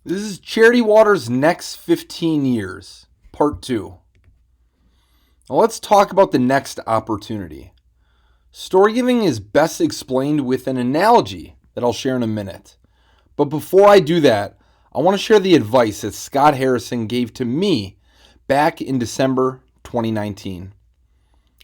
This is Charity Water's Next 15 Years, Part 2. Now let's talk about the next opportunity. Storygiving is best explained with an analogy that I'll share in a minute. But before I do that, I want to share the advice that Scott Harrison gave to me back in December 2019.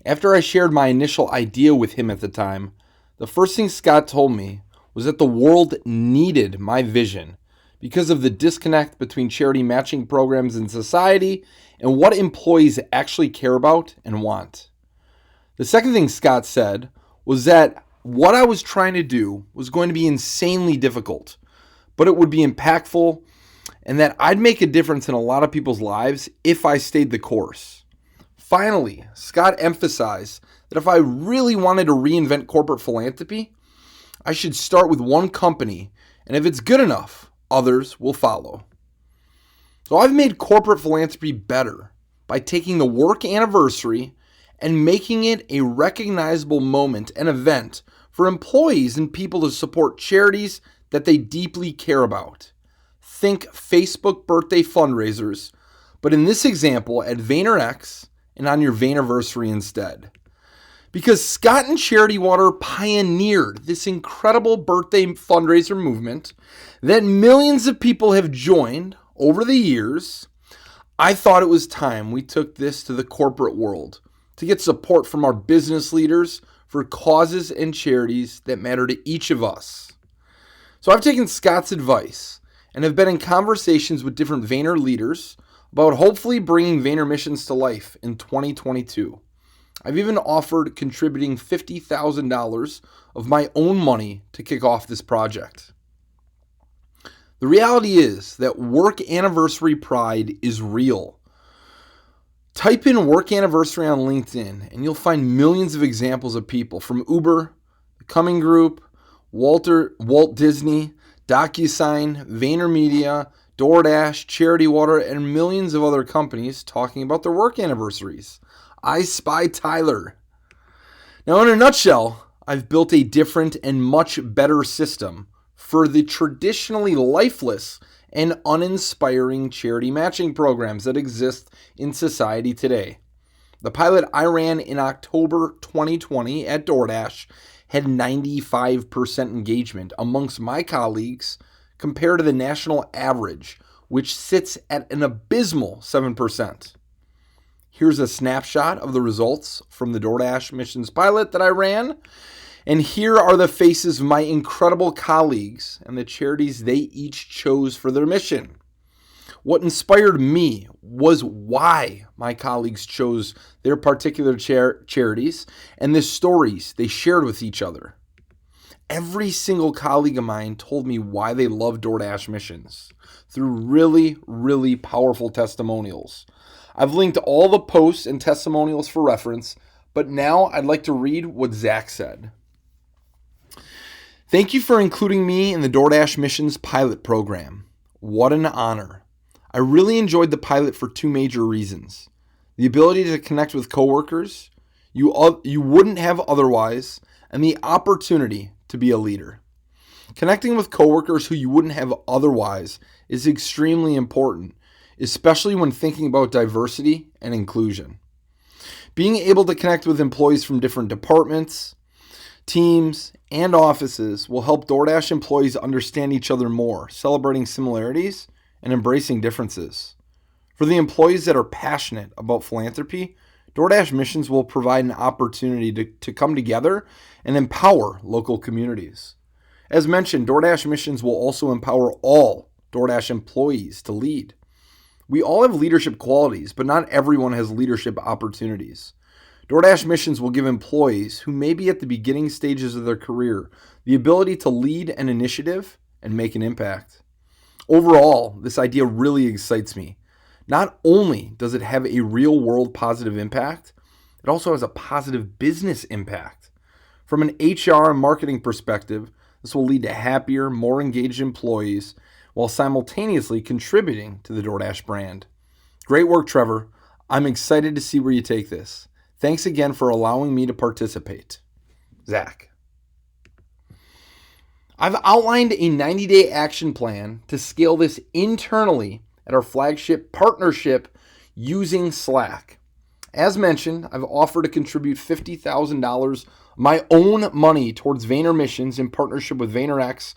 After I shared my initial idea with him at the time, the first thing Scott told me was that the world needed my vision because of the disconnect between charity matching programs in society and what employees actually care about and want. The second thing Scott said was that what I was trying to do was going to be insanely difficult, but it would be impactful and that I'd make a difference in a lot of people's lives if I stayed the course. Finally, Scott emphasized that if I really wanted to reinvent corporate philanthropy, I should start with one company, and if it's good enough, others will follow. So I've made corporate philanthropy better by taking the work anniversary and making it a recognizable moment and event for employees and people to support charities that they deeply care about. Think Facebook birthday fundraisers, but in this example at VaynerX and on your Vaynerversary instead. Because Scott and Charity Water pioneered this incredible birthday fundraiser movement that millions of people have joined over the years, I thought it was time we took this to the corporate world to get support from our business leaders for causes and charities that matter to each of us. So I've taken Scott's advice and have been in conversations with different Vayner leaders about hopefully bringing Vayner missions to life in 2022. I've even offered contributing $50,000 of my own money to kick off this project. The reality is that work anniversary pride is real. Type in work anniversary on LinkedIn and you'll find millions of examples of people from Uber, the Cumming Group, Walt Disney, DocuSign, VaynerMedia, DoorDash, Charity Water, and millions of other companies talking about their work anniversaries. I spy Tyler. Now, in a nutshell, I've built a different and much better system for the traditionally lifeless and uninspiring charity matching programs that exist in society today. The pilot I ran in October 2020 at DoorDash had 95% engagement amongst my colleagues compared to the national average, which sits at an abysmal 7%. Here's a snapshot of the results from the DoorDash missions pilot that I ran. And here are the faces of my incredible colleagues and the charities they each chose for their mission. What inspired me was why my colleagues chose their particular charities and the stories they shared with each other. Every single colleague of mine told me why they love DoorDash missions through really, really powerful testimonials. I've linked all the posts and testimonials for reference, but now I'd like to read what Zach said. Thank you for including me in the DoorDash Missions pilot program. What an honor. I really enjoyed the pilot for two major reasons. The ability to connect with coworkers you wouldn't have otherwise, and the opportunity to be a leader. Connecting with coworkers who you wouldn't have otherwise is extremely important, especially when thinking about diversity and inclusion. Being able to connect with employees from different departments, teams, and offices will help DoorDash employees understand each other more, celebrating similarities and embracing differences. For the employees that are passionate about philanthropy, DoorDash Missions will provide an opportunity to come together and empower local communities. As mentioned, DoorDash Missions will also empower all DoorDash employees to lead. We all have leadership qualities, but not everyone has leadership opportunities. DoorDash Missions will give employees who may be at the beginning stages of their career the ability to lead an initiative and make an impact. Overall, this idea really excites me. Not only does it have a real-world positive impact, it also has a positive business impact. From an HR and marketing perspective, this will lead to happier, more engaged employees while simultaneously contributing to the DoorDash brand. Great work, Trevor. I'm excited to see where you take this. Thanks again for allowing me to participate. Zach. I've outlined a 90-day action plan to scale this internally at our flagship partnership using Slack. As mentioned, I've offered to contribute $50,000 my own money towards Vayner missions in partnership with VaynerX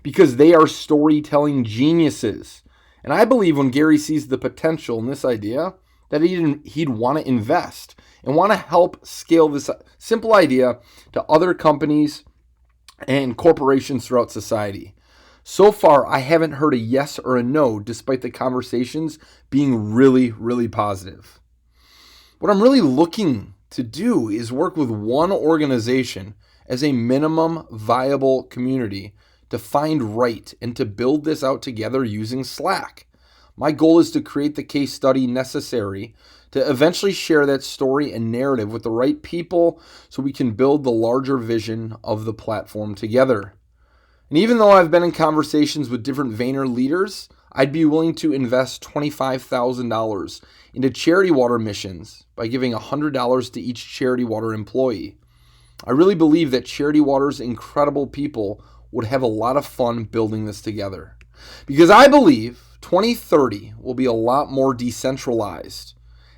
because they are storytelling geniuses. And I believe when Gary sees the potential in this idea, that he'd want to invest and want to help scale this simple idea to other companies and corporations throughout society. So far, I haven't heard a yes or a no, despite the conversations being really, really positive. What I'm really looking to do is work with one organization as a minimum viable community to find right and to build this out together using Slack. My goal is to create the case study necessary to eventually share that story and narrative with the right people so we can build the larger vision of the platform together. And even though I've been in conversations with different Vayner leaders, I'd be willing to invest $25,000 into charity water missions by giving $100 to each charity water employee. I really believe that Charity Water's incredible people would have a lot of fun building this together. Because I believe 2030 will be a lot more decentralized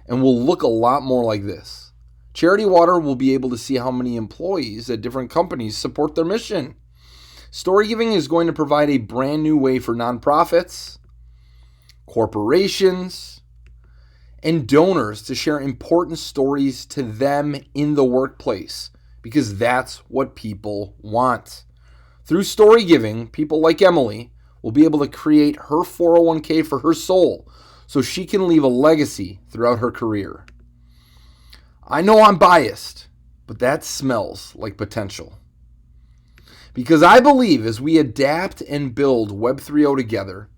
and will look a lot more like this. Charity Water will be able to see how many employees at different companies support their mission. Storygiving is going to provide a brand new way for nonprofits, corporations, and donors to share important stories to them in the workplace because that's what people want. Through Storygiving, people like Emily will be able to create her 401k for her soul so she can leave a legacy throughout her career. I know I'm biased, but that smells like potential. Because I believe as we adapt and build Web 3.0 together,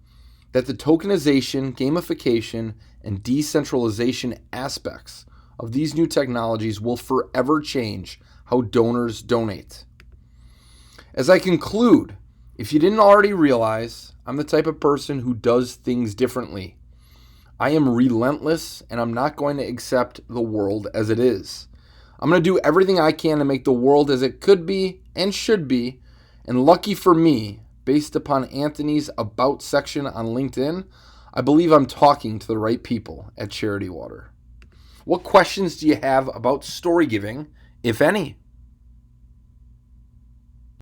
that the tokenization, gamification, and decentralization aspects of these new technologies will forever change how donors donate. As I conclude, if you didn't already realize, I'm the type of person who does things differently. I am relentless, and I'm not going to accept the world as it is. I'm going to do everything I can to make the world as it could be and should be. And lucky for me, based upon Anthony's About section on LinkedIn, I believe I'm talking to the right people at Charity Water. What questions do you have about Storygiving, if any?